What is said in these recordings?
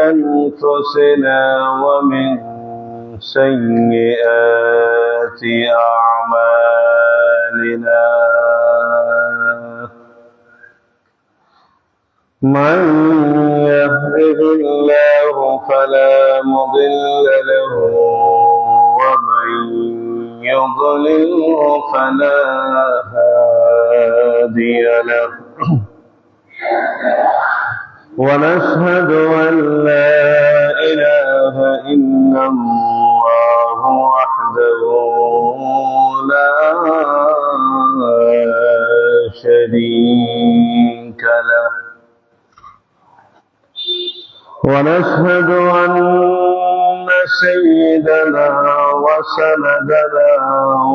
أنفسنا ومن سيئات أعمالنا من يهده الله فلا مضل له ومن يضلل فلا هادي له ونشهد أن لا إله إلا الله وحده لا شريك له ونشهد أن سيدنا وسندنا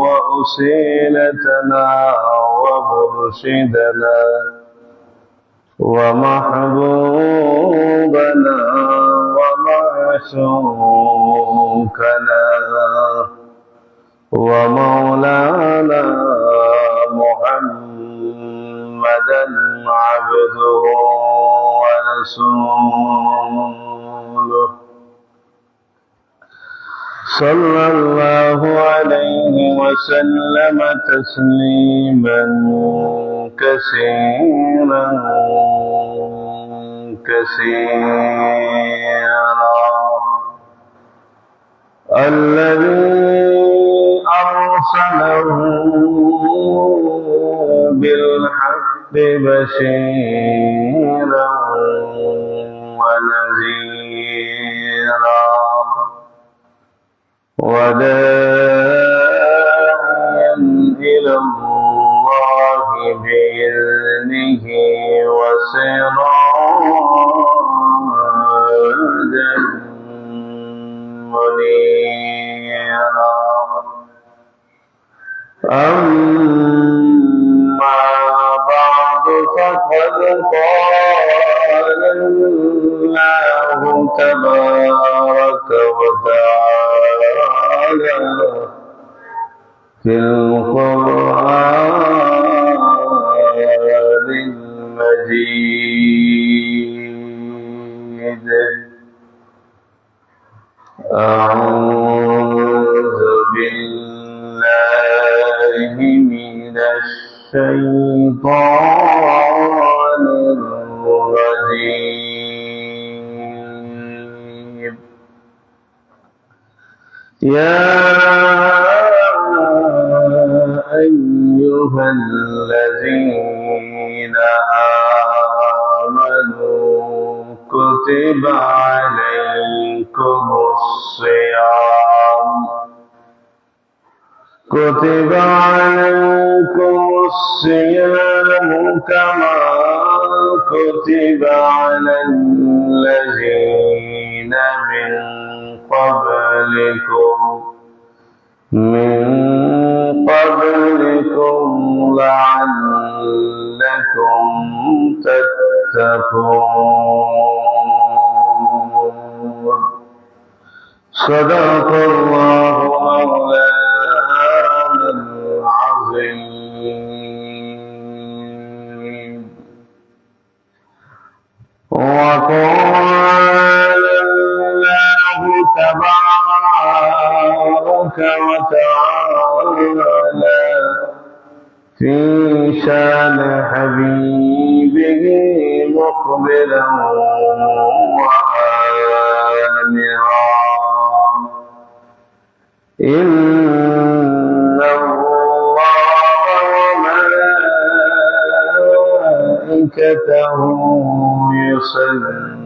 وأسيلتنا ومرشدنا ومحبوبنا ومعشوقنا ومولانا محمدا عبده ورسوله صلى الله عليه وسلم تسليما كثيرا الذي أرسله بالحق بشيرا ونذيرا وداعيا إلى الله بإذنه وسراجا منيرا أما بعد فقد قال الله تبارك وتعالى في القرآن المجيد أعوذ بالله من الشيطان الرجيم يا أيها الذين آمنوا كتب عليكم الصيام كما كتب على الذين من قبلكم لعلكم تتقون صدق الله مولانا العظيم وقال الله تبارك وتعالى في شان حبيبه مقبلا وآمرا إن الله وملائكته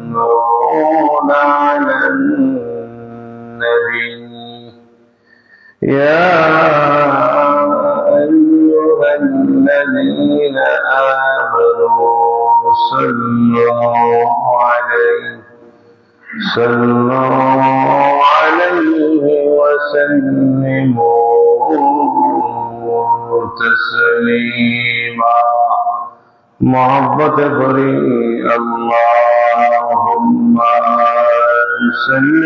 يصلون على النبي يا أيها الذين آمنوا صلوا عليه وسلموا تسليما محبت کری اللهم صل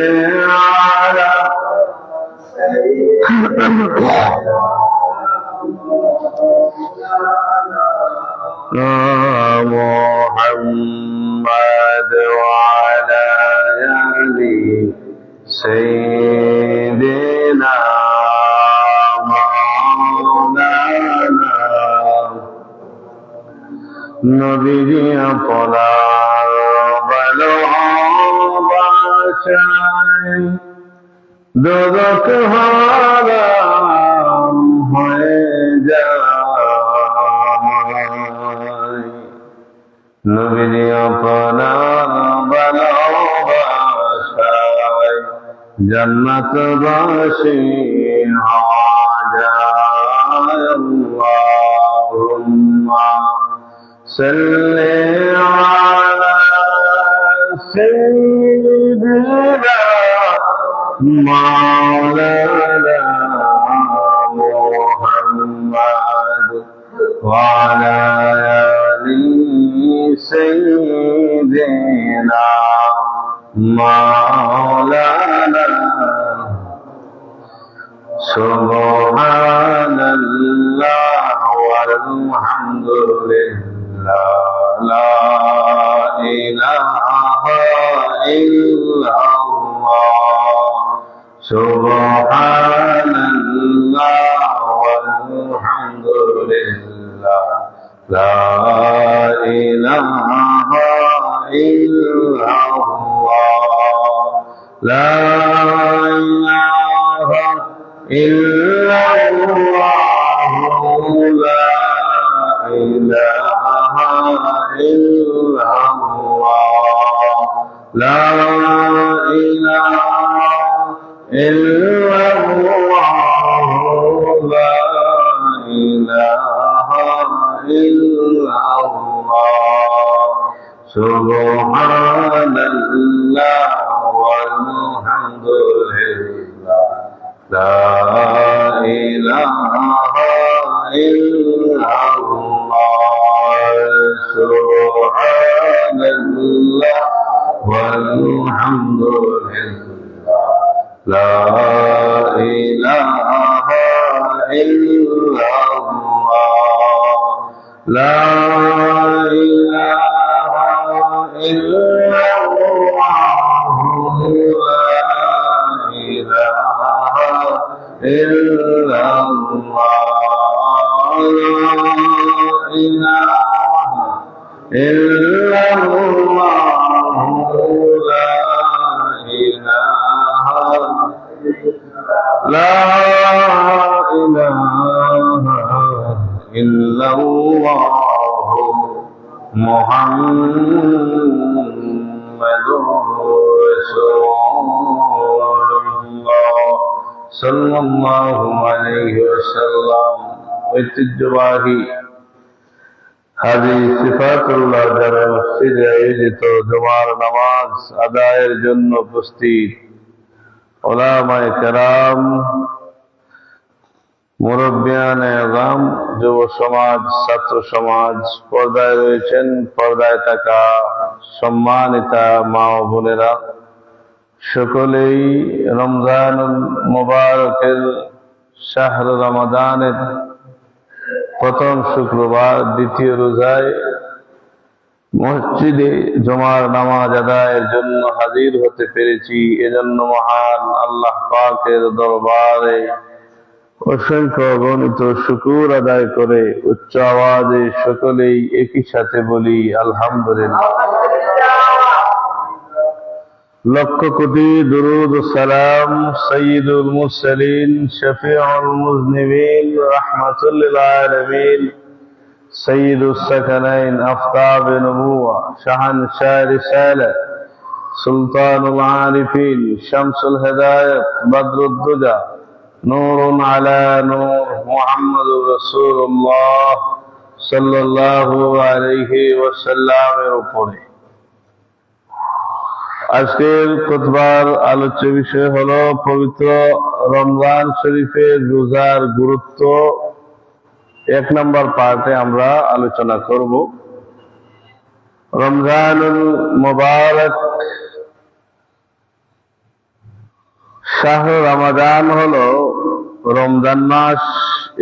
على محمد وعلى سيدنا مولانا নবীজি আপনার ভালোবাসায় দোজখ হারাম হয়ে যায়। নবীজি আপনার ভালোবাসায় জান্নাতবাসী হওয়া যায়। আল্লাহুম্মা সাল্লি আলা সাইয়্যিদিনা মাওলানা মুহাম্মাদ ওয়া আলা আলি সাইয়্যিদিনা মাওলানা। সুবহানাল্লাহ ওয়ালহামদুলিল্লাহ লা ইলাহা ইল্লাল্লাহ। সুবহানাল্লাহ ওয়ালহামদুলিল্লাহ লা ইলাহা ইল্লাল্লাহ। লা ইলাহা ইল্লাল্লাহ লা ইলাহা ইল্লাল্লাহ। লা ইলাহা ইল্লাল্লাহ লা ইলাহা ইল্লাল্লাহ। সুবহানাল্লাহ ওয়ালহামদুলিল্লাহ লা ইলাহা ইল্লাল্লাহ। সুবহানাল্লাহ ওয়ালহামদুলিল্লাহ লা ইলাহা ইল্লাল্লাহ। লা ইলাহা ইল্লাল্লাহ লা ইলাহা ইল্লাল্লাহ। লা ইলাহা ইল্লাল্লাহ লা ইলাহা লা ইলাহা ইল্লাল্লাহ মুহাম্মাদুর রাসূলুল্লাহ সাল্লাল্লাহু আলাইহি ওয়াসাল্লাম। ঐতিহ্যবাহী হাজী সিফাতুল্লাহ জামে মসজিদে আয়োজিত জুমার নামাজ আদায়ের জন্য উপস্থিত উলামায়ে কেরাম, মুরব্বিয়ানে আযম, যুব সমাজ, ছাত্র সমাজ, পর্দায় রয়েছেন, পর্দায় থাকা সম্মানিতা মা ও বোনেরা, সকলেই রমজানুল মুবারকের শাহর রমাদানের প্রথম শুক্রবার দ্বিতীয় রোজায় মসজিদে জুমার নামাজ আদায়ের জন্য হাজির হতে পেরেছি। এজন্য মহান আল্লাহ পাকের দরবারে অসংখ্য অগণিত শুকর আদায় করে উচ্চ আওয়াজে সকলেই একই সাথে বলি আলহামদুলিল্লাহ। লক্ষ কোটি দুরুদ ও সালাম সাইয়্যিদুল মুরসালিন শফিউল মুযনিবিন রাহমাতুল লিল আলামিন সাইয়্যিদুস সাকালাইন আফতাব নবুওয়া শাহানশাহ রিসালাত সুলতানুল আরিফিন শামসুল হিদায়াত বদরুদ দুজা নূরুন আলা নূর মুহাম্মাদুর রাসূলুল্লাহ সাল্লাল্লাহু আলাইহি ওয়াসাল্লামের উপরে। আজকের খুতবার আলোচ্য বিষয় হলো পবিত্র রমজান শরীফের রোজার গুরুত্ব। 1 নম্বর পার্টে আমরা আলোচনা করব। রমজানুল মুবারক শাহর রমাদান হলো রমজান মাস।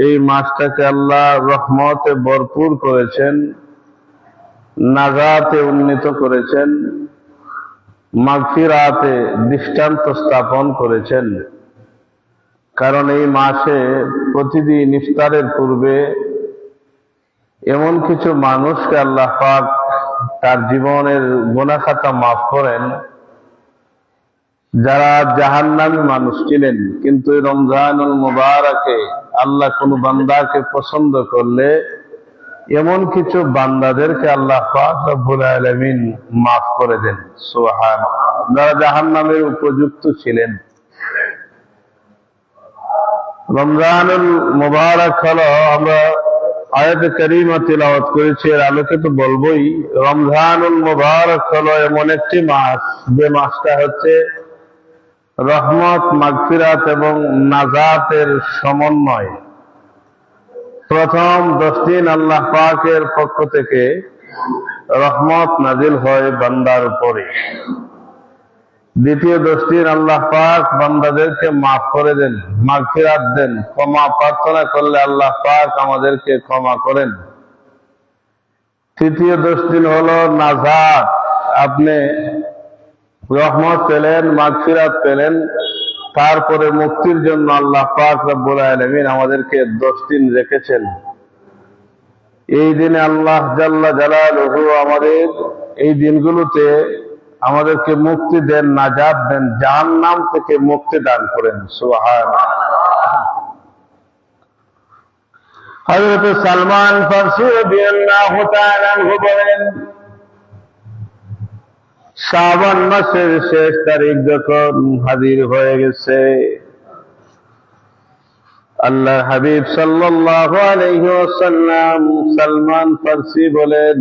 এই মাসটাকে আল্লাহ রহমতে ভরপুর করেছেন, নাজাতে উন্নীত করেছেন। মাগফিরাতে দৃষ্টান্ত স্থাপন করেছেন। কারণ এই মাসে প্রতিদিন ইফতারের পূর্বে এমন কিছু মানুষকে আল্লাহ পাক তার জীবনের গুনাহ খাতা মাফ করেন, যারা জাহান্নামী মানুষ ছিলেন, কিন্তু রমজানুল মুবারকে আল্লাহ কোন বান্দাকে পছন্দ করলে এমন কিছু বান্দাদেরকে আল্লাহ পাক রব্বুল আলামিন মাফ করে দেন। সুবহানাল্লাহ। যারা জাহান্নামের উপযুক্ত ছিলেন। রমজানুল মুবারক হলো, আমরা আয়াতে কারিমা তিলাওয়াত করেছি, এর আলোকে তো বলবোই। রমজানুল মুবারক হলো এমন একটি মাস, যে মাসটা হচ্ছে রহমত, মাগফিরাত এবং নাজাতের সমন্বয়। প্রথম 10 দিন আল্লাহ পাকের পক্ষ থেকে রহমত নাজিল হয় বান্দার উপরে। দ্বিতীয় 10 দিন আল্লাহ পাক বান্দাদেরকে মাফ করে দেন, মাগফিরাত দেন। ক্ষমা প্রার্থনা করলে আল্লাহ পাক আমাদেরকে ক্ষমা করেন। তৃতীয় 10 দিন হলো নাজাত। আপনি রহমত পেলেন, মাগফিরাত পেলেন, তারপরে মুক্তির জন্য আল্লাহ পাক রব্বুল আলামিন আমাদেরকে 10 দিন রেখেছেন। এই দিনে আল্লাহ জাল্লা জালালুহু আমাদের এই দিনগুলোতে আমাদেরকে মুক্তি দেন, নাজাত দেন, জাহান্নাম থেকে মুক্তি দান করেন। সুবহানাল্লাহ। হযরত সালমান ফারসি রাদিয়াল্লাহু তাআলা আনহু বলেন, শাবান মাসের শেষ তারিখ যখন হাজির হয়ে গেছে, আল্লাহর হাবিব সাল্লাল্লাহু আলাইহি ওয়াসাল্লাম সালমান ফারসি বলেন,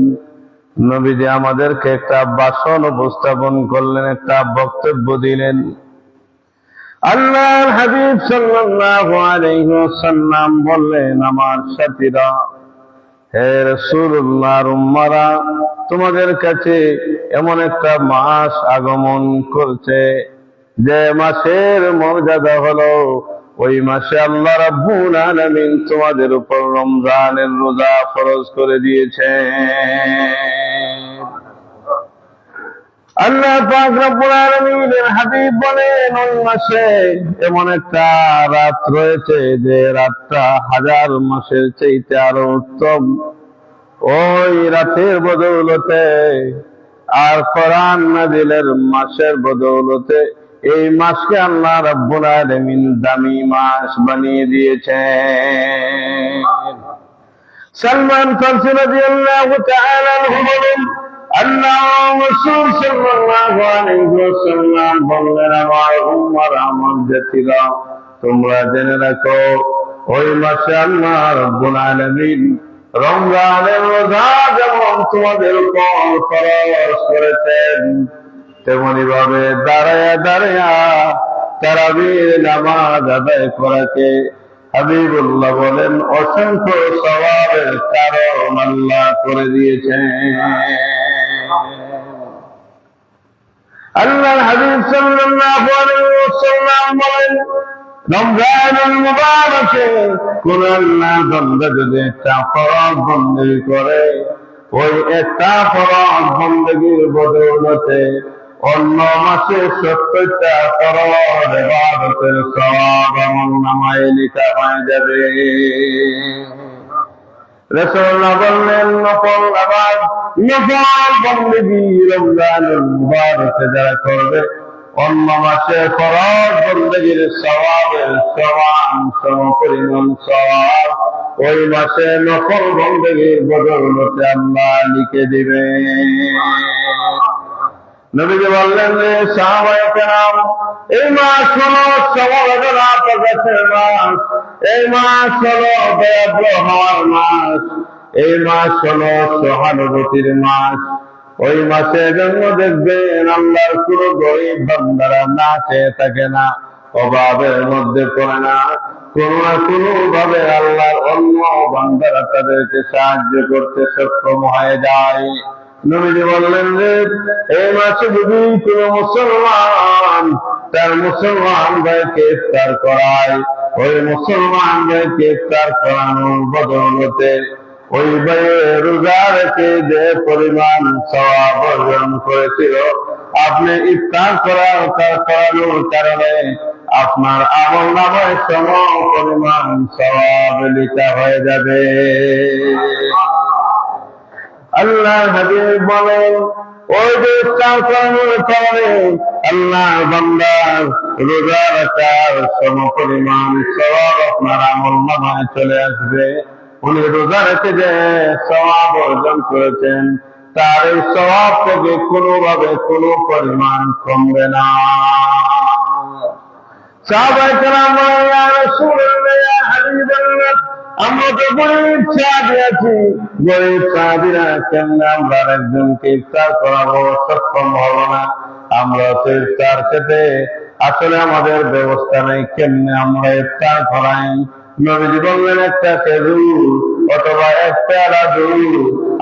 নবীজি আমাদেরকে একটা ভাষণ উপস্থাপন করলেন, একটা বক্তব্য দিলেন। আল্লাহর হাবিব সাল্লাল্লাহু আলাইহি ওয়াসাল্লাম বললেন, আমার সাথীরা, হে রাসূলুল্লাহর উম্মারা, তোমাদের কাছে এমন একটা মাস আগমন করছে, যে মাসের মর্যাদা হলো, ওই মাসে আল্লাহ রাব্বুল আলামিন তোমাদের উপর রমজানের রোজা ফরজ করে দিয়েছেন। আল্লাহ পাক রব্বুল আলামিনের হাবিব বলেন, ওই মাসে এমন একটা রাত রয়েছে, যে রাতটা 1000 মাসের চাইতে আরো উত্তম। ওই রাতের বদৌলতে আর কোরআন নাজিলের মাসের বদৌলতে এই মাসকে আল্লাহ রাব্বুল আলামিন দামি মাস বানিয়ে দিয়েছেন। সালমান ফারসি রাদিয়াল্লাহু তাআলা আনহু বলেন, আল্লাহর রাসূল সাল্লাল্লাহু আলাইহি ওয়াসাল্লাম বললেন, আমার উম্মার, আমার জাতিরা, তোমরা জেনে রাখো, ওই মাসে আল্লাহ রাব্বুল আলামিন রমজানের রোজা যেমন তোমাদের উপর ফরজ করেছেন, তেমনি ভাবে দাঁড়ায়া দাঁড়ায়া তারাবির নামাজ আদায় করাকে হাবিবুল্লাহ বলেন অসংখ্য সওয়াবের কারণ আল্লাহ করে দিয়েছেন। আল্লাহর হাবিব সাল্লাল্লাহু আলাইহি ওয়াসাল্লাম বলেন, রমজানুল মুবারকে কোন আল্লাহ বান্দা যদি একটা ফরজ বন্দেগী করে, ওই একটা ফরজ বন্দেগীর বদৌলতে অন্য মাসে 70টা ফরজ ইবাদতের সওয়াব আমলনামায় লেখা হয়ে যাবে। রাসূলুল্লাহ বললেন, নফল নামাজ, নফল বন্দেগী রমজানুল মুবারকে যারা করবে, অন্য মাসে ফরজ বন্দেগীর সওয়াবের সমান সমপরিমাণ সওয়াব ওই মাসে নফল বন্দেগীর বদৌলতে আল্লাহ লিখে দিবে। নবীজি বললেন যে, সাহাবায়ে কেরাম, এই মাস হলো সমালোচনা প্রকাশের মাস, এই মাস হলো দয়াদ্র হওয়ার মাস, এই মাস হলো সহানুভূতির মাস। ওই মাসে জন্ম দেখবেন আল্লাহর কোন গরিব বান্দারা না খেয়ে থাকে না, অভাবের মধ্যে পড়ে না, কোন না কোন ভাবে আল্লাহর অন্য বান্দারা তাদেরকে সাহায্য করতে সক্ষম হয়ে যায়। নবীজি বললেন যে, এই মাসে যদি কোন মুসলমান তার মুসলমান ভাইকে ইফতার করায়, ওই মুসলমান ভাইকে ইফতার করানোর বদৌলতে ওই ভাইয়ের রোজা রেখে যে পরিমাণ সওয়াব অর্জন করেছিল, আপনি ইফতার করানোর কারণে আপনার আমল নামায় সম পরিমাণ সওয়াব লেখা হয়ে যাবে। আল্লাহ হাবিব বলেন, ওই যে ইফতার করানোর কারণে আল্লাহ বান্দার রোজা রাখার সম পরিমাণ সওয়াব আপনার আমল নামায় চলে আসবে। উনি রোজা রেখে যে সওয়াব অর্জন করেছেন তার এই সওয়াব থেকে কোনোভাবে কোনো পরিমাণ কমবে না। সাহাবায়ে কেরাম বলেন, ইয়া রাসূলুল্লাহ, ইয়া হাবিবাল্লাহ, আমরা তো গরিব সাহাবী আছি, গরিব সাহাবীরা কেমনে আমরা একজনকে ইফতার করাবো, সক্ষম হবো না। আমরা তো ইফতার খেতে আসলে আমাদের ব্যবস্থা নেই, কেমনে আমরা ইফতার করাই? নবীজি বললেন, একটা খেজুর অথবা এক পেয়ালা দুধ,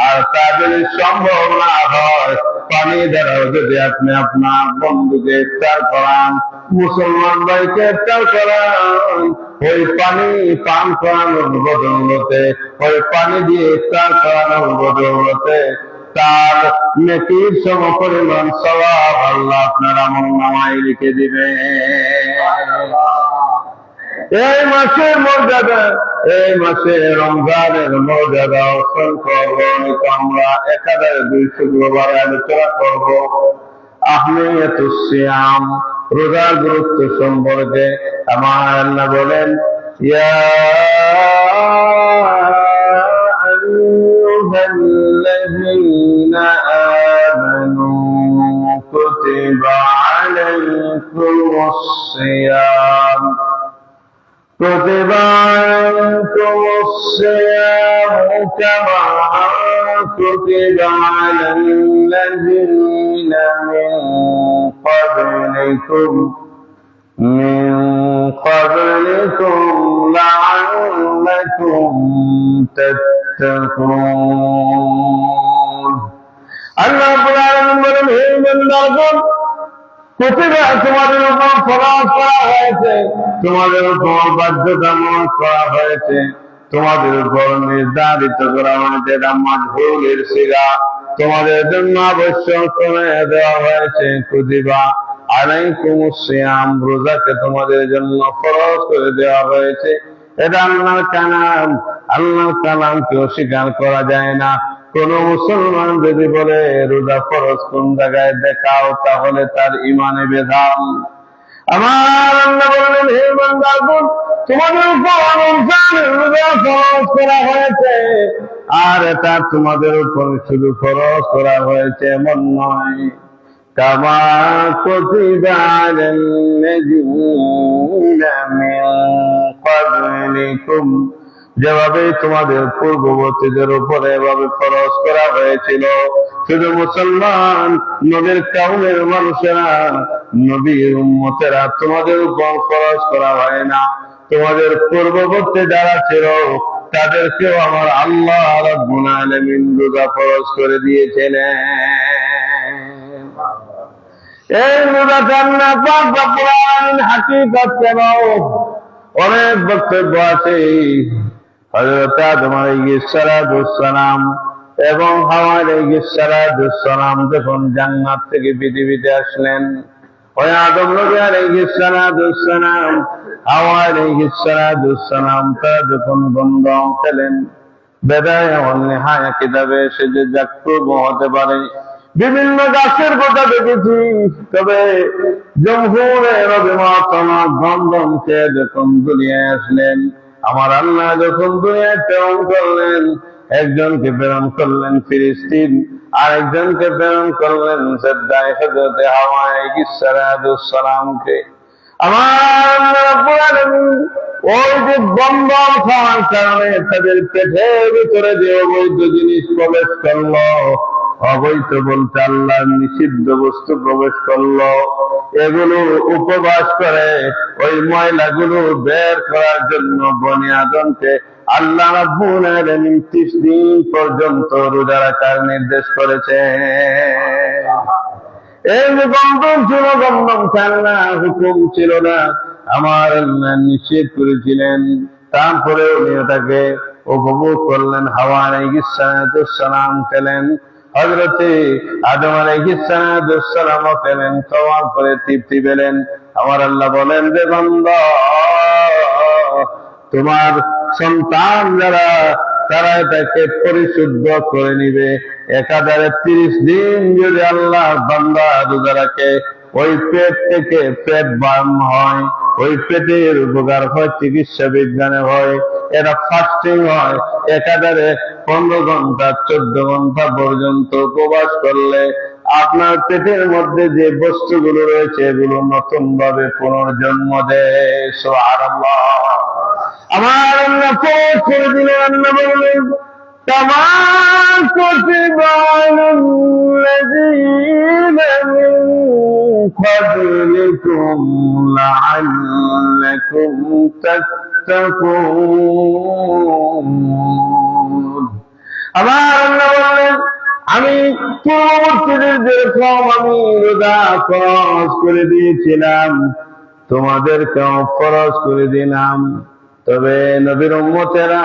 আর তা যদি সম্ভব না হয় পানি দ্বারাও যদি আপনি আপনার বন্ধুকে ইফতার করান, মুসলমান ভাইকে ইফতার করান, ওই পানি পান করানোর বদৌলতে, ওই পানি দিয়ে ইফতার করানোর বদৌলতে তার নেকির সম পরিমাণ সওয়াব আল্লাহ আপনার আমলনামায় লিখে দিবে। এই মাসের মর্যাদা, এই মাসে রমজানের মর্যাদা অসংখ্য অগণিত। আমরা 1200 শুক্রবার আলোচনা করব আহমিয়াতুস সিয়াম, রোজার গুরুত্ব সম্পর্কে। আমার আল্লাহ বলেন, ইয়া আইয়ুহাল্লাযীনা আমানু কুতিবা আলাইকুমুস সিয়াম كتب عليكم الصيام كما كتب على الذين من قبلكم لعلكم تتقون। আল্লাহ রাব্বুল আলামিন বলেন, হে বান্দাগণ, কুতিবা তোমাদের উপর ফরজ করা হয়েছে, তোমাদের উপর বাধ্যতামূলক করা হয়েছে, তোমাদের উপর নির্ধারিত করা হয়েছে। এটা মাজহুলের সিগা, তোমাদের জন্য আবশ্যক করে দেওয়া হয়েছে। কুতিবা আলাইকুমুস সিয়াম, রোজাকে তোমাদের জন্য ফরজ করে দেওয়া হয়েছে। এটা আল্লাহর কালাম, আল্লাহর কালামকে অস্বীকার করা যায় না। কোন মুসলমান যদি বলে রোজা ফরজ কোন জায়গায় দেখাও, তাহলে তার ইমানে বেদাল। আমার আল্লাহ বললেন, হে বান্দাগণ, তোমাদের উপর রমজানের রোজা ফরজ করা হয়েছে, আর এটা তোমাদের উপর শুধু ফরজ করা হয়েছে এমন নয়। কামা কুতিবা আলাল্লাযীনা মিন ক্বাবলিকুম, যেভাবে তোমাদের পূর্ববর্তীদের উপরে এভাবে ফরজ করা হয়েছিল। শুধু মুসলমান, নবীর কাউমের মানুষেরা, নবীর উম্মতেরা তোমাদের উপর ফরজ করা হয় না। তোমাদের পূর্ববর্তী যারা ছিল তাদেরকেও আমার আল্লাহ রাব্বুল আলামিন রোজা ফরজ করে দিয়েছিলেন। এই রোজাটা আল্লাহ পাক রব্বুল আলামিন হাকিকত কেন অনেক বক্তব্য আছে। হযরত আদম আলাইহিস সালাম এবং হাওয়া আলাইহিস সালাম যখন জান্নাত থেকে পৃথিবীতে আসলেন, ওই আদম নবী আলাইহিস সালাম, হাওয়া আলাইহিস সালাম তারা যখন বন্ধন ছিলেন, বেদায়া ওয়ান নিহায়া কিতাবে এসে যে যাকতুব হতে পারে বিভিন্ন গাছের কথা দেখেছি, তবে জমহুরের অভিমত বন্ধনকে যখন দুনিয়ায় আসলেন, আমার আল্লাহ যখন দুনিয়ায় প্রেরণ করলেন, একজনকে প্রেরণ করলেন ফিলিস্তিন, আর একজনকে প্রেরণ করলেন সাদ্দায়ে হযরত হাওয়া আলাইহিস সালামকে। আমার আল্লাহ রাব্বুল আলামিন ওই যে বন্ধন খাওয়ার কারণে তাদের পেটের ভিতরে যে অবৈধ জিনিস প্রবেশ করলো, অবৈধ বলতে আল্লাহর নিষিদ্ধ বস্তু প্রবেশ করলো, এগুলো উপবাস করে ওই ময়লাগুলো বের করার জন্য বনি আদমকে আল্লাহ রাব্বুল আলামিন 30 দিন পর্যন্ত রোজা রাখার নির্দেশ করেছে। এই যে বন্ধন ছিল, বন্ধন ছিল না, হুকুম ছিল না, আমার আল্লাহ নিষেধ করেছিলেন। তারপরে উনি ওটাকে উপভোগ করলেন। হাওয়া আলাইহিস সালাম খেলেন, হযরতে আদম আলাইহিস সালামও পেলেন, খাওয়ার পরে তৃপ্তি পেলেন। আমার আল্লাহ বলেন যে বান্দা, তোমার সন্তান যারা তারা এটাকে পরিশুদ্ধ করে নিবে। একাধারে 30 দিন যদি আল্লাহ বান্দা রোজা রাখে, ওই পেট থেকে পেট বাম হয়, ওই পেটের উপকার হয় চিকিৎসা বিজ্ঞানে হয়, এটা ফাস্টিং হয়। একাধারে 15 ঘন্টা 14 ঘন্টা পর্যন্ত উপবাস করলে আপনার পেটের মধ্যে যে বস্তুগুলো রয়েছে এগুলো নতুন ভাবে পুনর্জন্ম দেয়। সুবহানাল্লাহ। আমার আল্লাহ ফরজ করে দিলেন, আল্লাহ বললেন কামা কুতিবা আলাল্লাযীনা মিন ক্বাবলিকুম লাআল্লাকুম তাত্তাকুন। আমার আল্লাহ বললেন আমি পূর্ববর্তীদের যেরকম আমি রোজা ফরজ করে দিয়েছিলাম তোমাদেরকেও ফরজ করে দিলাম। তবে নবীর উম্মতেরা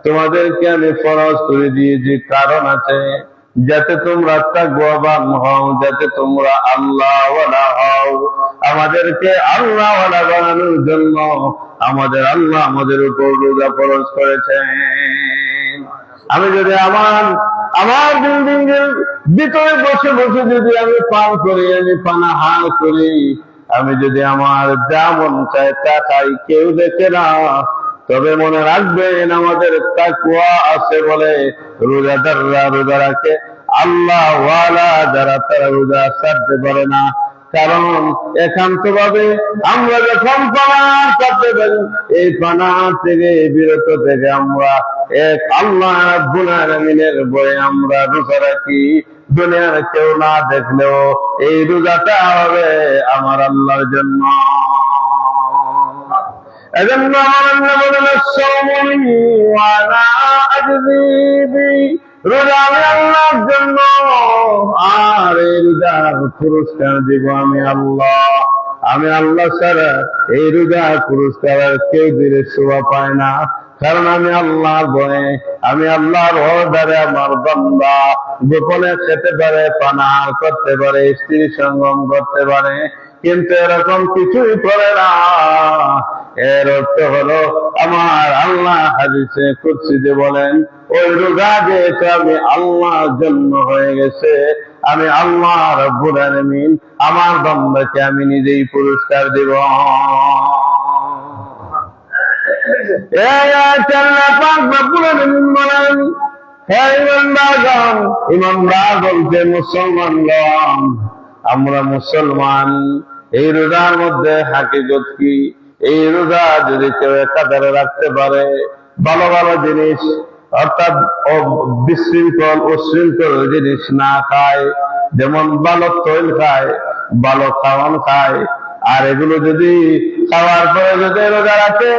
তোমাদেরকে আমি ফরজ করে দিয়েছি, কারণ আছে যাতে তোমরা তাকওয়াবান হও, যাতে তোমরা আল্লাহওয়ালা হও। আমাদেরকে আল্লাহওয়ালা বানানোর জন্য আমাদের আল্লাহ আমাদের উপর রোজা ফরজ করেছেন। আমি যদি আমার বিল্ডিংয়ের ভিতরে বসে বসে যদি আমি পান করি, আমি পানাহার করি, আমি যদি আমার যা মন চায় তা খাই, কেউ দেখে না, তবে মনে রাখবেন আমাদের তাকওয়া আছে বলে রোজাদাররা রোজা রাখে। আল্লাহ ওয়ালা যারা তারা রোজা ছাড়তে পারে না। কারণ একান্ত ভাবে আমরা যখন পানা করতে পারি, এই পানা থেকে বিরত থেকে আমরা এক আল্লাহ রাব্বুল আলামিনের ভয়ে আমরা রোজা রাখি। দুনিয়ার কেউ না দেখলেও এই রোজাটা হবে আমার আল্লাহর জন্য। এজন্য আমার আল্লাহ বলেন সাওমুনি ওয়া আনা আজজি বি, রোজা আমি আল্লাহর জন্য, আর এই রোজার পুরস্কার দিব আমি আল্লাহ। আমি আল্লাহ ছাড়া এই রোজার পুরস্কার আর কেউ দিলে শোভা পায় না। কারণ আমি আল্লাহর ভয়ে, আমি আল্লাহর অর্ডারে আমার বান্দা গোপনে খেতে পারে, পানাহার করতে পারে, স্ত্রী সঙ্গম করতে পারে, কিন্তু এরকম কিছুই করে না। এর অর্থ হলো আমার আল্লাহ হাদিসে কুদসিতে বলেন ওই রোজা যেহেতু আমি আল্লাহর জন্য হয়ে গেছে, আমি আল্লাহ রাব্বুল আলামিন আমার বান্দাকে আমি নিজেই পুরস্কার দেব। ইমানদার বলতে মুসলমানগণ, আমরা মুসলমান। এই রোজার মধ্যে হাকিকত কি? এই রোজা যদি কেউ একাধারে রাখতে পারে, ভালো ভালো জিনিস অর্থাৎ বিশৃঙ্খল উশৃঙ্খল জিনিস না খায়, যেমন ভালো তৈল খায়, ভালো খাওয়ান খায়, আর এগুলো যদি খাওয়ার পরে যদি রোজা রাখে,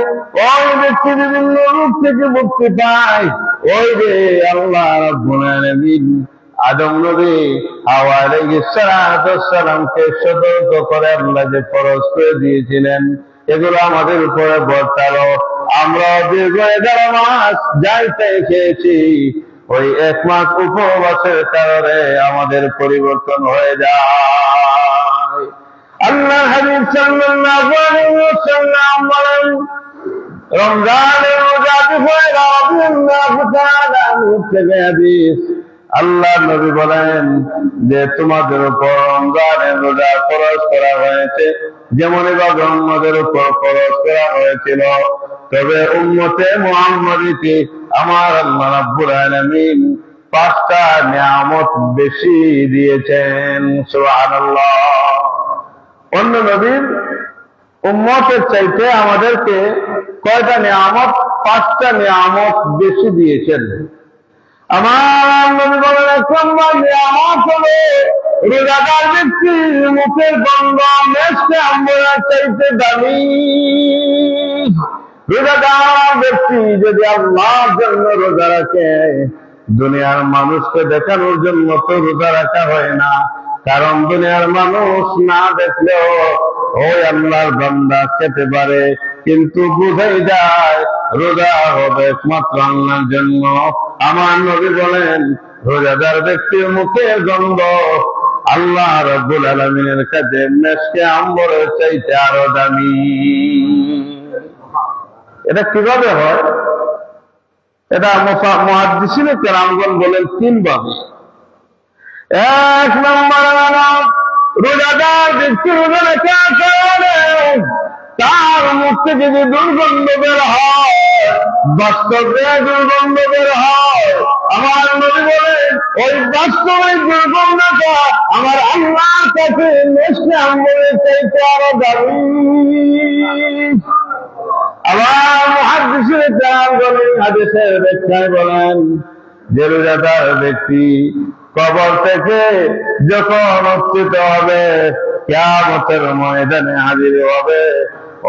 ওই ব্যক্তি বিভিন্ন রূপ থেকে মুক্তি পায়। ওই যে আল্লাহ রাব্বুল আলামিন আদম নবী হাওয়া আলাইহিস সালামকে সতর্ক করে আল্লাহ যে ফরজ করে দিয়েছিলেন, এগুলো আমাদের উপরে বর্তালো। আমরা দীর্ঘ 11 মাস যাইতে খেয়েছি, ওই 1 মাস উপবাসের কারণে আমাদের পরিবর্তন হয়ে যায়। আল্লাহ হাবিব সাল্লাল্লাহু আলাইহি ওয়াসাল্লাম বলেন রমজানের রোজা বিষয়ে রাদিয়াল্লাহু তাআলা থেকে হাদিস, আল্লাহ নবী বলেন যে তোমাদের উপর রমজানের রোজা ফরজ করা হয়েছে যেমন এভাবে উম্মতের উপর ফরজ করা হয়েছিল। তবে উম্মতে মুহাম্মাদীকে আমার আল্লাহ রাব্বুল আলামিন 5টা নিয়ামত বেশি দিয়েছেন। সুবহানাল্লাহ। অন্য নবীর উম্মতের চাইতে আমাদেরকে কয়টা নিয়ামত? 5টা নিয়ামত বেশি দিয়েছেন। আমার নবী বলেন 1 নম্বর নিয়ামত হলো রোজাদার ব্যক্তির মুখের গন্ধ মেশকে আম্বরের চাইতে দামি। রোজাদার ব্যক্তি যদি আল্লাহর জন্য রোজা রাখে, দুনিয়ার মানুষকে দেখানোর জন্য তো রোজা রাখা হয় না, কারণ দুনিয়ার মানুষ না দেখলেও ওই আল্লাহর বান্দা খেতে পারে, কিন্তু বুঝাই যায় রোজা হবে একমাত্র আল্লাহর জন্য। আমার নবী বলেন রোজাদার ব্যক্তির মুখের গন্ধ আল্লাহ রাব্বুল আলামিনের কাছে মেশকে আম্বরের চাইতে আরো দামি। এটা কিভাবে হয়? এটা মুহাদ্দিসিনে কেরামগণ বলেন তিন ভাবে। এক নম্বর রোজাদার ব্যক্তি রোজা রাখার কারণে তার মুখ থেকে যে দুর্গন্ধ বের হয়, বাস্তবে দুর্গন্ধ বের হয়, আমার নবী বলেন ওই বাস্তবিক দুর্গন্ধটা আমার আল্লাহর কাছে মেশকে আম্বরের চাইতে আরো দামি। আবার মুহাদ্দিসিনে কেরামগণ হাদিসের ব্যাখ্যায় বলেন যে রোজাদার ব্যক্তি কবর থেকে যখন উত্থিত হবে, কিয়ামতের ময়দানে হাজির হবে,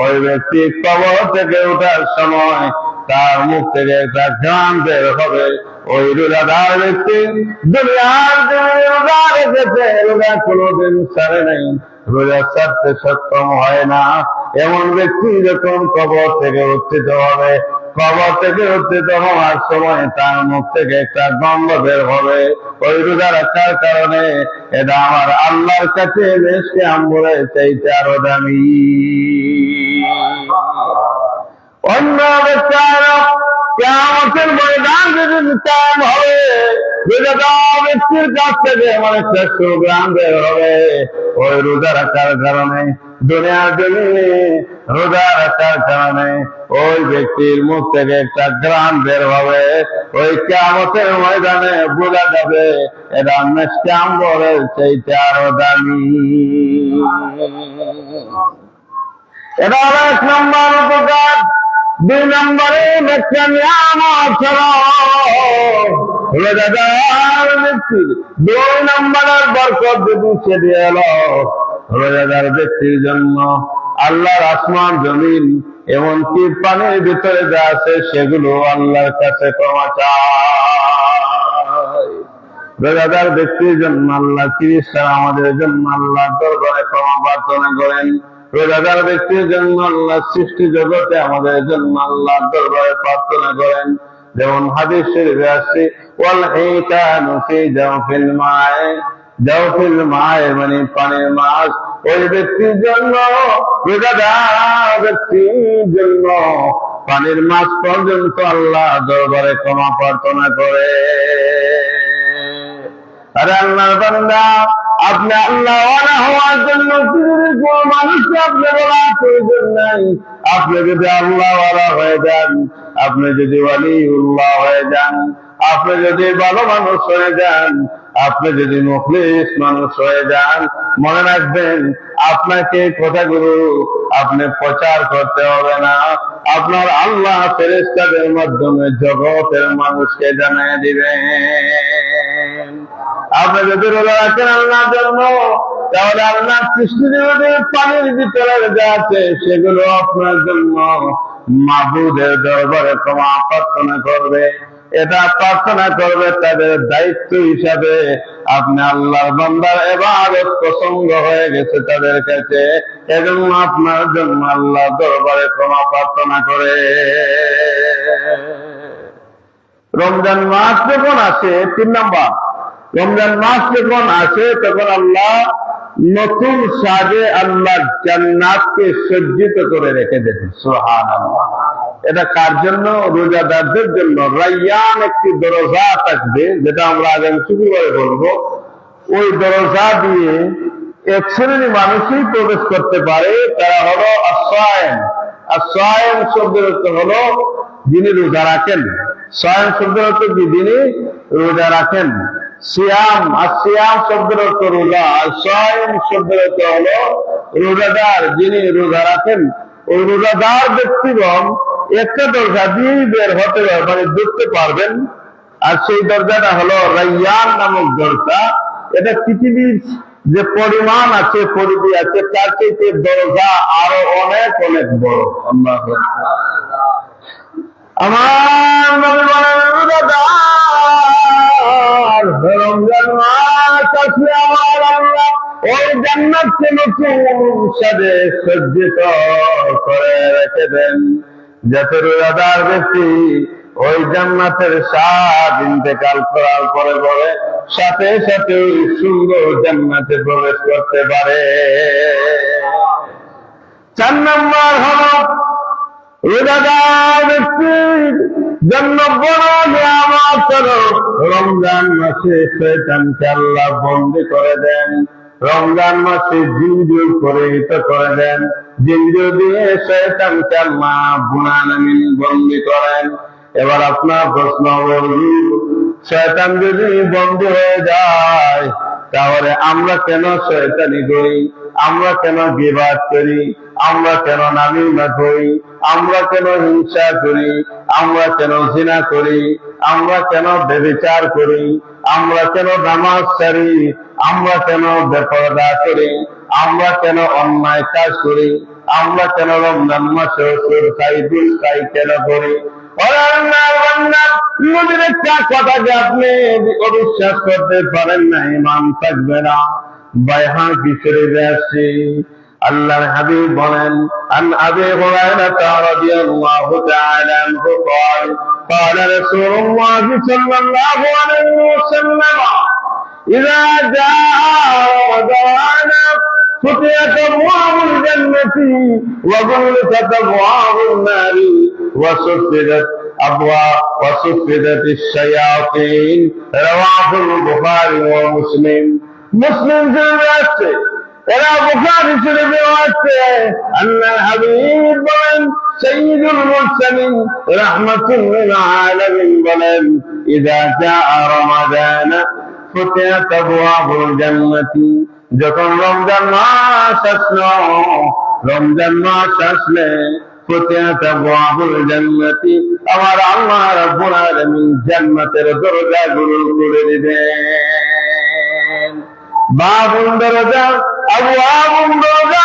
ওই ব্যক্তি কবর থেকে ওঠার সময় তার মুখ থেকে একটা ঘ্রাণ বের হবে। ওই রোজাদার ব্যক্তি দুনিয়ার দিনে রোজা রেখেছে, রোজা কোনোদিন ছাড়ে নাই, রোজা ছাড়তে সক্ষম হয় না, এমন ব্যক্তি যখন কবর থেকে উত্থিত হবে, কবর থেকে উত্থিত হওয়ার সময় তার মুখ থেকে একটা গন্ধ বের হবে। ওই রোজা রাখার কারণে এটা আমার আল্লাহর কাছে মেশকে আম্বরের চাইতে আরো দামি। অন্য কিয়ামতের ময়দান যেদিন কায়েম হবে, রোজাদার ব্যক্তির কাছ থেকে আমার একটা সুঘ্রাণ বের হবে। ওই রোজা রাখার কারণে, দুনিয়ার জমিনে রোজা রাখার কারণে ওই ব্যক্তির মুখ থেকে একটা ঘ্রাণ বের হবে। ওই কিয়ামতের ময়দানে বোঝা যাবে এটা মেশকে আম্বরের চাইতে আরো দামি। এটা হলো এক নম্বর উপকার। দুই নম্বরে একটা নিয়ামত হলো রোজাদার ব্যক্তির দুই নম্বরের বরকত যদি ছেড়ে এলো রোজাদার ব্যক্তির জন্য আল্লাহর আসমান জমিন এমনকি পানির ভিতরে যা আছে সেগুলো আল্লাহর কাছে ক্ষমা চায়। রোজাদার ব্যক্তির জন্য আল্লাহ চিকিৎসা, আমাদের জন্য আল্লাহ দরবারে ক্ষমা প্রার্থনা করেন। রোজাদার ব্যক্তির জন্য আল্লাহ সৃষ্টি জগতে আমাদের জন্য আল্লাহ দরবারে প্রার্থনা করেন। যেমন হাদিস শরীফে আসছে ওয়াল হিতানু ফি জাওফিল মায়ে, জাওফিল মায়ে মানে পানির মাছ, ওই ব্যক্তির জন্য, রোজাদার ব্যক্তির জন্য পানির মাছ পর্যন্ত আল্লাহ দরবারে ক্ষমা প্রার্থনা করে। আরে আল্লাহর বান্দা, আপনি আল্লাহ ওয়ালা হওয়ার জন্য পৃথিবীর কোন মানুষকে আপনি বলার প্রয়োজন নাই। আপনি যদি আল্লাহ ওয়ালা হয়ে যান, আপনি যদি ওয়ালিউল্লাহ হয়ে যান, আপনি যদি ভালো মানুষ হয়ে যান, আপনি যদি মুখলিস মানুষ হয়ে যান, মনে রাখবেন আপনাকে কথাগুলো আপনি প্রচার করতে হবে না, আপনার আল্লাহ ফেরেশতাদের মাধ্যমে জগতের মানুষকে জানিয়ে দিবেন। আপনি যদি রোজা রাখেন আল্লাহর জন্য, তাহলে আল্লাহর সৃষ্টি জগতের পানির ভিতরে যা আছে সেগুলো আপনার জন্য মাবুদের দরবারে ক্ষমা প্রার্থনা করবে। এটা প্রার্থনা করবে তাদের দায়িত্ব হিসাবে। আপনি আল্লাহর বান্দার ইবাদত পছন্দ হয়ে গেছে তাদের কাছে, এজন্য আপনার জন্য আল্লাহ দরবারে ক্ষমা প্রার্থনা করে। রমজান মাস যখন আসে, 3 নম্বর, রমজান মাস যখন আসে তখন আল্লাহ নতুন সাজে আল্লাহ জান্নাতকে সজ্জিত করে রেখে দেন। সুবহানাল্লাহ। এটা কার জন্য? রোজাদারদের জন্য। রায়্যান একটি দরজা থাকবে, যেটা আমরা আগামী শুক্রবারে বলবো। ওই দরজা দিয়ে এক শ্রেণীর মানুষই প্রবেশ করতে পারে, তারা হলো আস-সায়েম। আস-সায়েম শব্দের অর্থ হলো যিনি রোজা রাখেন। সায়েম শব্দের অর্থ কি? যিনি রোজা রাখেন। সিয়াম, আর-সিয়াম শব্দের অর্থ রোজা, আর সায়েম শব্দের অর্থ হলো রোজাদার, যিনি রোজা রাখেন। ওই রোজাদার ব্যক্তিগণ একটা দরজা দিয়ে বের হতে মানে ঢুকতে পারবেন, আর সেই দরজাটা হলো রায়্যান নামক দরজা। এটা পৃথিবীর যে পরিমাণ আছে, পরিধি আছে, তার থেকে দরজা আরো অনেক অনেক বড়। আল্লাহু আকবার। আমার নবী বলেন, রোজাদার রমজান মাস আসলে আমার আল্লাহ ওই জান্নাতকে নতুন সাজে সজ্জিত করে রেখে দেন, যাতে রোজাদার ব্যক্তি ওই জান্নাতের স্বাদ ইন্তেকাল করার পরে পরে সাথে সাথে ওই সুন্দর জান্নাতে প্রবেশ করতে পারে। 4 নম্বর হলো রোজাদার ব্যক্তির জন্য বড় নিয়ামত হলো রমজান মাসে শয়তানকে আল্লাহ বন্দী করে দেন। রমজান মাসে জিনজুর পরিহিত করে দেন। জিনজুর দিয়ে শয়তানকে আল্লাহ রাব্বুল আলামিন বন্দী করেন। এবার আপনার প্রশ্ন হলো, শয়তান যদি বন্দী হয়ে যায় তাহলে আমরা কেন শয়তানি করি? আমরা কেন গীবত করি? আমরা কেন নামিমা করি? আমরা কেন হিংসা করি? আমরা কেন জিনা করি? আমরা কেন ব্যভিচার করি? আমরা কেন নামাজ ছাড়ি? আমরা কেন বেপরদা করি? আমরা কেন অন্যায় কাজ করি? আমরা কেন রমজান মাসে সুদ খাই, ঘুষ খাই কেন করি? নবীর একটা কথাকে আপনি অবিশ্বাস করতে পারেন না, ঈমান থাকবে না। বাইহাকি শরীফে আসছে, আল্লাহর হাবিব বলেন, আন আবি হুরায়রা রাদিয়াল্লাহু তাআলা আনহু قال قال رسول الله صلى الله عليه وسلم إذا جاء رمضان فتحت أبواب الجنة وغلقت أبواب النار وصفدت الشياطين رواه البخاري ومسلم। মুসলিম শরীফে আছে, এরা বুখারী শরীফে আছে, আল্লাহর হাবিব বলেন, সাইয়্যিদুল মুরসালিন রাহমাতুল লিল আলামিন বলেন, ইযা জাআ রমাদান ফুতিহাত আবওয়াবুল জান্নাতি, যখন রমজান মাস আসলো, রমজান মাস আসলে ফুতিহাত আবওয়াবুল জান্নাতি, আমার আল্লাহ রাব্বুল আলামিন জান্নাতের দরজাগুলো খুলে দিবেন। বাবুন দরজা, আবওয়াবুন দরজা,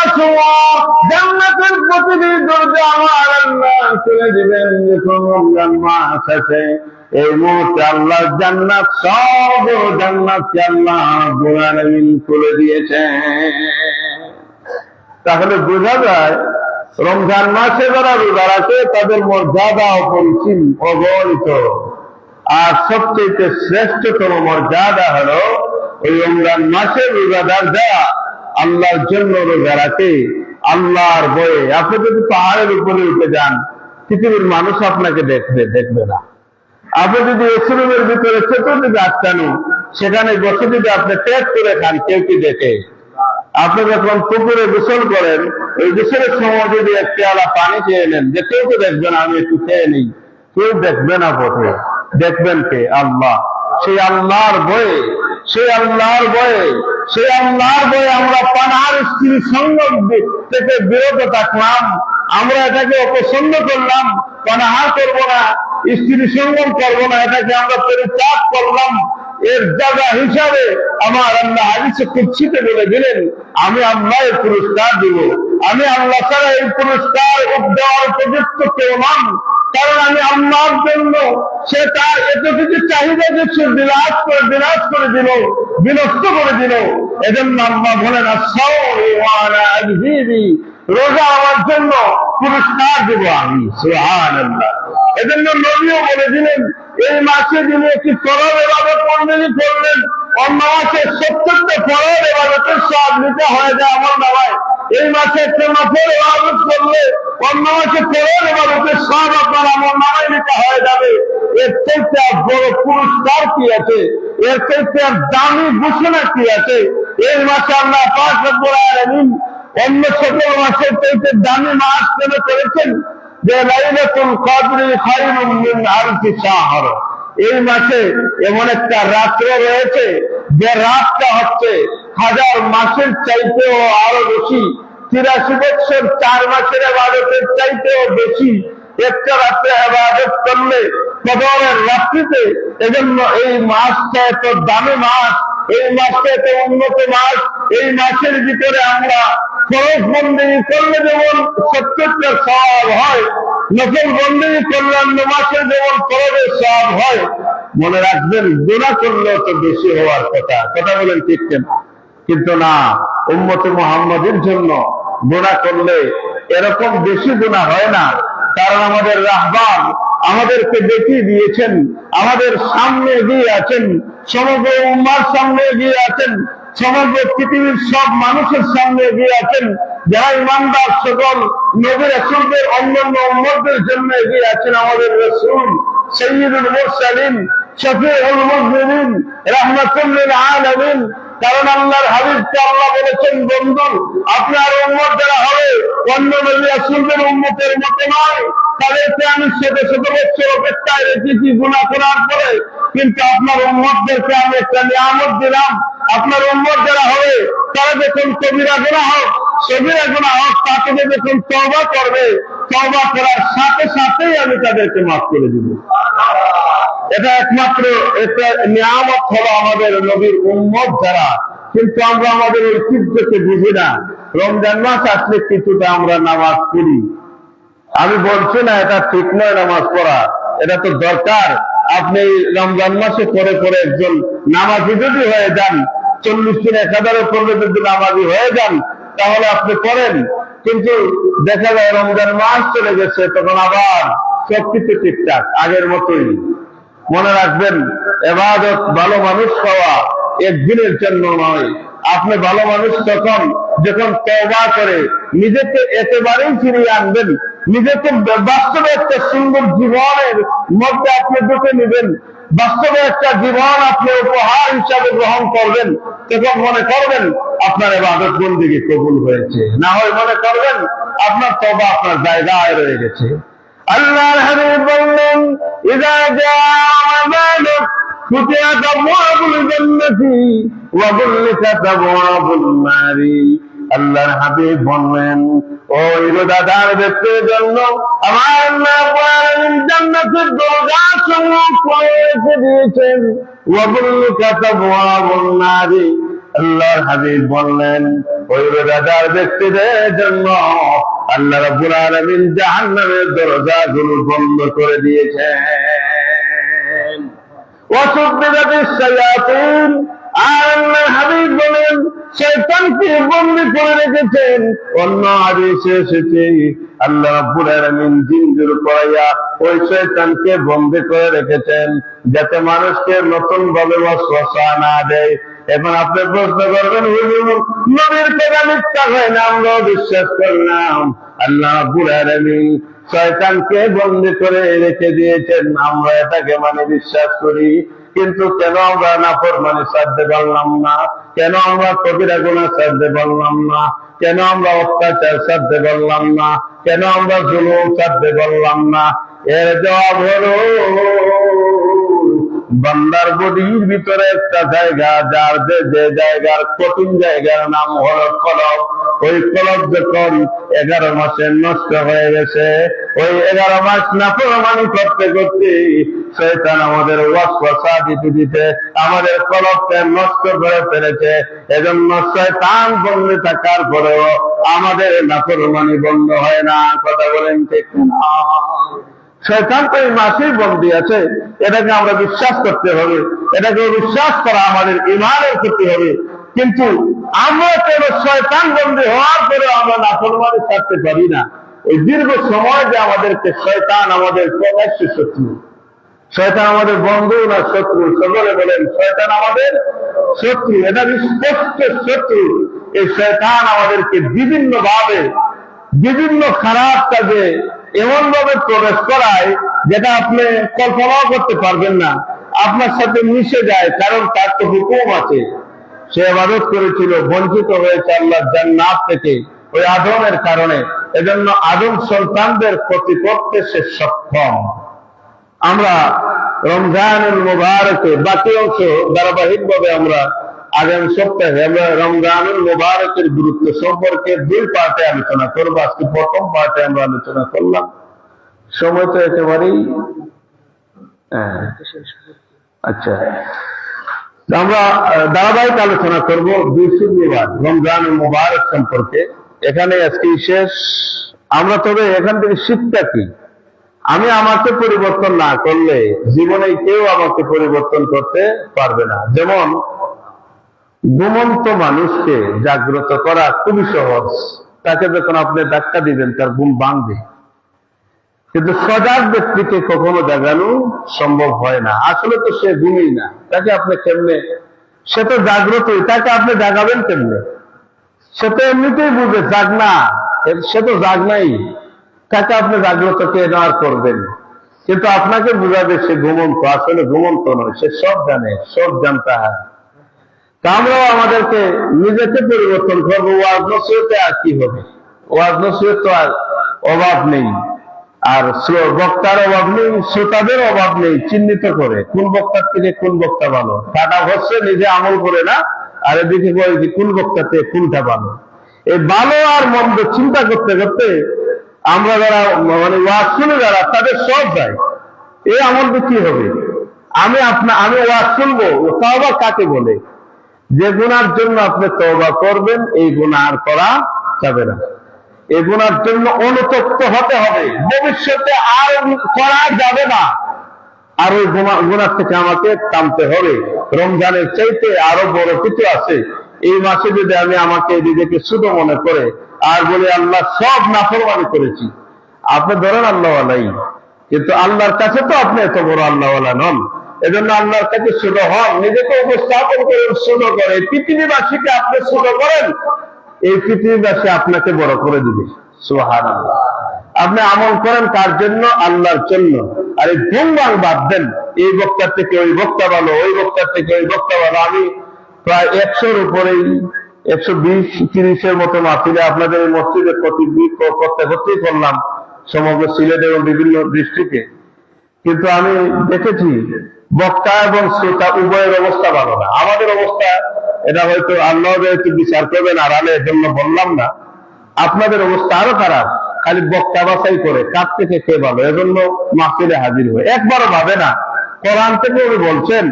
জান্নাতের প্রতিটি দরজা আমার আল্লাহ খুলে দিবেন। যখন রমজান মাস আসে, এই মুহূর্তে আল্লাহ জান্নাত, সব জান্নাতকে আল্লাহ রাব্বুল আলামিন খুলে দিয়েছেন। তাহলে বোঝা যায় রমজান মাসে যারা রোজা রাখে তাদের মর্যাদা অপরিসীম, অগণিত। আর সবচেয়ে শ্রেষ্ঠতম মর্যাদা হলো ওই রমজান মাসে রোজাদার যারা আল্লাহর জন্য রোজা রাখে, আল্লাহর ভয়ে। আপনি যদি পাহাড়ের উপরে উঠে যান, পৃথিবীর মানুষ আপনাকে দেখবে না। আপনি যদি এসরুমের ভিতরে চতুর্দিকে আটকানো, সেখানে বসে যদি আপনি পেট করে খান, কেউ কি দেখে? আপনি যখন পুকুরে গোসল করেন, ওই গোসলের সময় যদি এক পেয়ালা পানি খেয়ে নেন, যে কেউ তো দেখবে না, আমি একটু খেয়ে নিই, কেউ দেখবে না। পথে দেখবেন কে? আল্লাহ। সেই আল্লাহর ভয়ে, সেই আল্লাহর ভয়ে, সেই আল্লাহর ভয়ে আমরা পানাহার স্ত্রী সঙ্গ থেকে বিরত থাকলাম। আমরা এটাকে অপছন্দ করলাম, পানাহার করবো না, স্ত্রী সঙ্গম করবো না, এটাকে আমরা পরিত্যাগ করলাম। এর জায়গা হিসাবে আমার আল্লাহ হাদিসে কুদসিতে বলে দিলেন, আমি আল্লাহ এর পুরস্কার দিব। আমি আল্লাহ ছাড়া এই পুরস্কার দেওয়ার উপযুক্ত কেউ নন। কারণ আমি আল্লাহর জন্য সে তার এত কিছু চাহিদা যে সে বিনাশ করে দিল, বিনষ্ট করে দিল। এজন্য আল্লাহ বলেন, রোজা আমার জন্য পুরস্কার দেব আমি। সুবহানাল্লাহ। এজন্য নবীও বলে দিলেন, এই মাসে যিনি একটি ফরজ ইবাদত বন্দেগী করলেন, অন্য মাসে 70টা ফরজ ইবাদতের সওয়াব নিতে হয়ে যায় আমার নামায়। এই মাসে একটা নফল ইবাদত করলে অন্য মাসে ফরজ ইবাদতের সওয়াব আপনার আমার নামায় নিতে হয়ে যাবে। এর চাইতে বড় পুরস্কার কি আছে? এর চাইতে দামি ঘোষণা কি আছে? এই মাসে আল্লাহ পাক রব্বুল আলামিন অন্য সকল মাসের চাইতে দামি মাস কেন করেছেন? যে লাইলাতুল কদরি খায়রুম মিন আলফি শাহর। এই মাসে এমন একটা রাত্র রয়েছে যে রাতটা হচ্ছে 1000 মাসের চাইতেও আরো বেশি, 83 বছর 4 মাসের ইবাদতের চাইতেও বেশি। একটা রাত্রে ইবাদত করলে কদরের রাত্রিতে, এজন্য এই মাসটা এত দামি মাস, এই মাসটা এত উন্নত মাস। এই মাসের ভিতরে আমরা ফরজ বন্দেগী করলে যেমন 70টা সওয়াব হয়, নফল বন্দেগী করলে অন্য মাসে যেমন ফরজের সওয়াব হয়। মনে রাখবেন, গুনাহ করলেও তো বেশি হওয়ার কথা। কথা বলেন ঠিক না? কিন্তু না, উম্মতে মুহাম্মাদের জন্য গুনাহ করলে এরকম বেশি গুনাহ হয় না। কারণ আমাদের রাহবার আমাদেরকে দেখিয়ে দিয়েছেন, আমাদের সামনে এগিয়ে আছেন, সমগ্র উম্মার সামনে এগিয়ে আছেন, সমগ্র পৃথিবীর সব মানুষের সামনে এগিয়ে আছেন, যারা ইমানদার সকল নবী রাসূলদের অন্যান্য উম্মতদের জন্য এগিয়ে আছেন আমাদের রাসূল সাইয়্যিদুল মুরসালিন শফিউল মুযনিবিন রাহমাতুল লিল আলামিন। কারণ আল্লাহর হাবিবকে আল্লাহ বলেছেন, বন্ধু আপনার উম্মত যারা হবে অন্য নবী রাসূলদের উম্মতের মতো নয়, তাদেরকে আমি শত শত বছর অপেক্ষায় রেখেছি গুনাহ করার পরে, কিন্তু আপনার উম্মতদেরকে আমি একটা নিয়ামত দিলাম। আপনার উম্মত যারা হবে তারা যখন কবিরা গুনাহ হোক সগীরা গুনাহ হোক তাকে যখন তওবা করবে, তওবা করার সাথে সাথেই আমি তাদেরকে মাফ করে দিব। এটা একমাত্র একটা নিয়ামত হলো আমাদের নবীর উম্মত যারা। কিন্তু আমরা আমাদের ঐতিহ্যকে বুঝি না। রমজান মাস আসলে কিছুটা আমরা নামাজ পড়ি, আমি বলছি না এটা ঠিক নয় নামাজ পড়া, এটা তো দরকার। আপনি রমজান মাসে পরে পরে একজন নামাজি যদি হয়ে যান, 40 দিন 1000 পড়লে যদি নামাজি হয়ে যান তাহলে আপনি পড়েন। কিন্তু দেখা যায় রমজান মাস চলে গেছে, তখন আবার সবকিছু ঠিকঠাক আগের মতোই। মনে রাখবেন, ইবাদত ভালো মানুষ হওয়া একদিনের জন্য নয়। আপনি ভালো মানুষ তখন যখন তওবা করে নিজেকে একেবারেই ফিরিয়ে আনবেন, নিজেকে বাস্তবে একটা সুন্দর জীবনের মধ্যে আপনি ঢুকে নেবেন, বাস্তবে একটা জীবন আপনি উপহার হিসাবে গ্রহণ করবেন। তখন মনে করবেন আপনার ইবাদত বন্দেগী কবুল হয়েছে, না হয় মনে করবেন আপনার তওবা আপনার জায়গায় রয়ে গেছে। আল্লাহর হাবিব বললেন, ইযা জাআ আমালুক ফুতিহাত আবওয়াবুল জান্নাতি ওয়া গুল্লিকাত আবওয়াবুল নারি। আল্লাহর হাবিব বললেন, ওই রোজাদার ব্যক্তির জন্য আমার আল্লাহ জান্নাতের দরজাসমূহ খুলে রেখে দিয়েছেন, ওয়া গুল্লিকাত আবওয়াবুন নারি। আল্লাহর হাবিব বললেন, ওই রোজাদার ব্যক্তিদের জন্য আল্লাহ রাব্বুল আলামিন জাহান্নামের দরজাগুলো বন্ধ করে দিয়েছেন। ওয়াসুদ্দিদাতিস শায়াতিন। আর আল্লাহর হাবিব বলেন, শয়তানকে বন্দী করে রেখেছেন। অন্য হাদিসে এসেছে আল্লাহ রাব্বুল আলামিন জিনদের পরাইয়া ওই শয়তানকে বন্দী করে রেখেছেন, যাতে মানুষকে নতুন ভাবে ওয়াসওয়াসা না দেয়। এখন আপনি প্রশ্ন করবেন, হুজুর নবীর কথা মিথ্যা হয় না, আমরাও বিশ্বাস করলাম আল্লাহ রাব্বুল আলামিন শয়তানকে বন্দী করে রেখে দিয়েছেন, আমরা এটাকে মানে বিশ্বাস করি। কিন্তু কেন আমরা নাফরমানি ছাড়তে পারলাম না? কেন আমরা কবিরা গুনাহ ছাড়তে পারলাম না? কেন আমরা অত্যাচার ছাড়তে পারলাম না? কেন আমরা জুলুম ছাড়তে পারলাম না? এর জবাব হলো, বান্দার বডির ভিতরে একটা জায়গা, যার যে জায়গার কঠিন জায়গার নাম হলো কলব। ওই কলব যখন 11 মাসে নষ্ট হয়ে গেছে, ওই 11 মাস নাফরমানি করতে করতে শয়তান আমাদের ওয়াসওয়াসা দিতে দিতে আমাদের কলবকে নষ্ট করে ফেলেছে। এজন্য শয়তান বন্দী থাকার পরেও আমাদের নাফরমানি বন্ধ হয় না। কথা বলেন ঠিক না? শয়তান তো এই মাসেই বন্দী আছে, এটাকে আমরা বিশ্বাস করতে হবে। এটাকে বিশ্বাস করা আমাদের ঈমানের ক্ষতি হবে। কিন্তু আমরা কেন শয়তান বন্দী হওয়ার পরে আমরা নাফরমানি ছাড়তে পারি না? ওই দীর্ঘ সময় যে আমাদেরকে শয়তান আমাদের প্রকাশ্য শত্রু। শয়তান আমাদের বন্ধু না শত্রু? সকলে বলেন, শয়তান আমাদের শত্রু। এটা স্পষ্ট শত্রু। এই শয়তান আমাদেরকে বিভিন্ন ভাবে বিভিন্ন খারাপ কাজে এমন ভাবে প্রবেশ করায় যেটা আপনি কল্পনাও করতে পারবেন না, আপনার সাথে মিশে যায়। কারণ তার তো হুকুম আছে। সে ইবাদত করেছিল, বঞ্চিত হয়েছে আল্লাহর জান্নাত থেকে ওই আদমের কারণে। এজন্য আদম সন্তানদের ক্ষতি করতে সে সক্ষম। আমরা রমজানুল মুবারকে বাকি অংশ ধারাবাহিকভাবে আমরা আগামী সপ্তাহে আমরা রমজানুল মুবারকের গুরুত্ব সম্পর্কে 2 পার্টে আলোচনা করবো। আজকে প্রথম পার্টে আমরা আলোচনা করলাম। সময় তো একেবারেই আচ্ছা, আমরা ধারাবাহিক আলোচনা করবো 2 শনিবার রমজানুল মুবারক সম্পর্কে। এখানে আজকে শেষ। আমরা তবে এখান থেকে শিক্ষা কি? আমি আমাকে পরিবর্তন না করলে জীবনে কেউ আমাকে পরিবর্তন করতে পারবে না। যেমন ঘুমন্ত মানুষকে জাগ্রত করা খুবই সহজ। তাকে যখন আপনি ধাক্কা দিবেন তার ঘুম ভাঙবে, কিন্তু সজাগ ব্যক্তিকে কখনো জাগানো সম্ভব হয় না। আসলে তো সে ঘুমিয়ে না, তাকে আপনি কেমনে, সে তো জাগ্রতই, তাকে আপনি জাগাবেন কেমনে? সে তো এমনিতেই বুঝে জাগ না, সে তো জাগ নাই, তাকে আপনি জাগ্রত কে আর করবেন? কিন্তু আপনাকে বুঝাবে সে ঘুমন্ত, আসলে ঘুমন্ত নয়, সে সব জানে, সব জানতা হয়। তা আমরাও আমাদেরকে নিজেকে পরিবর্তন করবো। ওয়াজ নসিহতে আর কি হবে? ওয়াজ নসিহত তো আর অভাব নেই, আর বক্তার অভাব নেই, শ্রোতাদের অভাব নেই চিহ্নিত করে কোন বক্তার থেকে কোন বক্তা ভালো। টাকা হচ্ছে নিজে আমল করে না, আর এদিকে বলে যে কোন বক্তাতে কোনটা ভালো। এই ভালো আর মন্দ চিন্তা করতে করতে আমরা যারা মানে ওয়াজ শুনে যারা, তাদের সব যায় এই আমল কি হবে। আমি ওয়াজ শুনবো, তওবা কাকে বলে? যে গুনার জন্য আপনি তওবা করবেন, এই গুনাহ আর করা যাবে না। এই গুনার জন্য অনুতপ্ত হতে হবে, ভবিষ্যতে আর করা যাবে না। আর ওই গুনাহ থেকে আমাকে থামতে হবে। রমজানের চাইতে আরো বড় কিছু আছে। এই মাসে যদি আমি আমাকে নিজেকে ছোট মনে করে আর বলি আল্লাহ সব নাফরমানি করেছি, আপনি ধরেন আল্লাহওয়ালাই, কিন্তু আল্লাহর কাছে তো আপনি এত বড় আল্লাহওয়ালা নন। এজন্য আল্লাহর কাছে ছোট হন, নিজেকে উপস্থাপন করেন ছোট করে। পৃথিবীবাসীকে আপনি ছোট করেন, এই পৃথিবীবাসী আপনাকে বড় করে দিবে। সুবহানাল্লাহ। আপনি আমল করেন কার জন্য? আল্লাহর জন্য। আর এই ধুমবাং বাদ দেন, এই বক্তার থেকে ওই বক্তা ভালো, ওই বক্তার থেকে ওই বক্তা ভালো। আমি প্রায় 100-র উপরেই 120-30-এর মতো মাহফিলে আপনাদের এই মসজিদে করতে করলাম, সমগ্র সিলেট এবং বিভিন্ন ডিস্ট্রিক্টে। কিন্তু আমি দেখেছি বক্তা এবং শ্রোতা উভয়ের অবস্থা ভালো না। আমাদের অবস্থা, এটা হয়তো আল্লাহ যেহেতু বিচার করবেন আড়ালে, এর জন্য বললাম না। আপনাদের অবস্থা আরো খারাপ, খালি বক্তা বাছাই করে কার থেকে কে ভালো, এজন্য মাহফিলে হাজির হয়ে একবারও ভাবে না কোরআন থেকে উনি বলছেন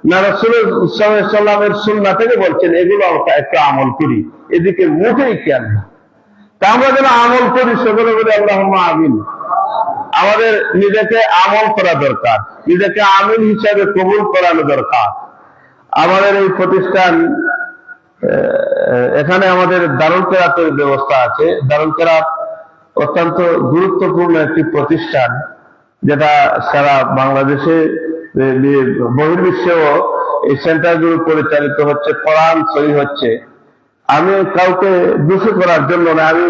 না রাসূলুল্লাহ সাল্লাল্লাহু আলাইহি ওয়াসাল্লামের সুন্নাহ থেকে বলছেন, এগুলো একটু আমল করি, এদিকে মুখেই খেয়াল না। তা আমরা যেন আমল করি, সকলে বলে আল্লাহুম্মা আমিন। আমাদের নিজেকে আমল করা দরকার, নিজেকে আমিন হিসাবে কবুল করানো দরকার। আমাদের এই প্রতিষ্ঠান, এখানে আমাদের দারুল কেরাতের ব্যবস্থা আছে। দারুল কেরাত অত্যন্ত গুরুত্বপূর্ণ একটি প্রতিষ্ঠান, যেটা সারা বাংলাদেশে বহির্বিশ্বেও এই সেন্টারগুলো পরিচালিত হচ্ছে, কোরআন সহি হচ্ছে। আমি কাউকে দোষী করার জন্য না, আমি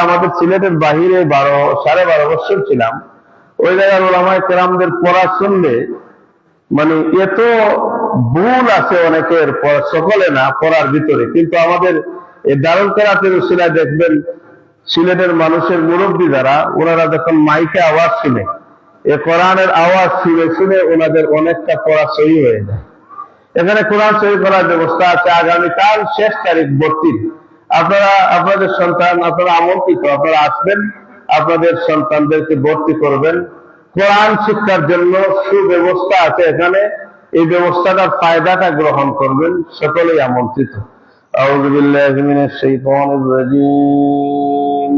আমাদের সিলেটের বাহিরে 12.5 বছর ছিলাম। ওই জায়গার উলামায়ে কেরামদের পড়া শুনলে মানে এত ভুল আছে অনেকের, সকলে না পড়ার ভিতরে, কিন্তু আমাদের এই দারুল কেরাতের উসিলায় দেখবেন সিলেটের মানুষের মুরব্বী যারা, ওনারা যখন মাইকে আওয়াজ শুনে, এই কোরআনের আওয়াজ শুনে শুনে ওনাদের অনেকটা পড়া সহি হয়ে যায়। এখানে কোরআন সহি করার ব্যবস্থা আছে। আগামীকাল শেষ তারিখ 32। আপনারা আপনাদের সন্তান, আপনারা আমন্ত্রিত, আপনারা আসবেন, আপনাদের সন্তানদেরকে ভর্তি করবেন। কোরআন শিক্ষার জন্য সুব্যবস্থা আছে এখানে, এই ব্যবস্থাটার ফায়দাটা গ্রহণ করবেন, সকলেই আমন্ত্রিত। আউযু বিল্লাহি মিনাশ শাইতানির রাজীম।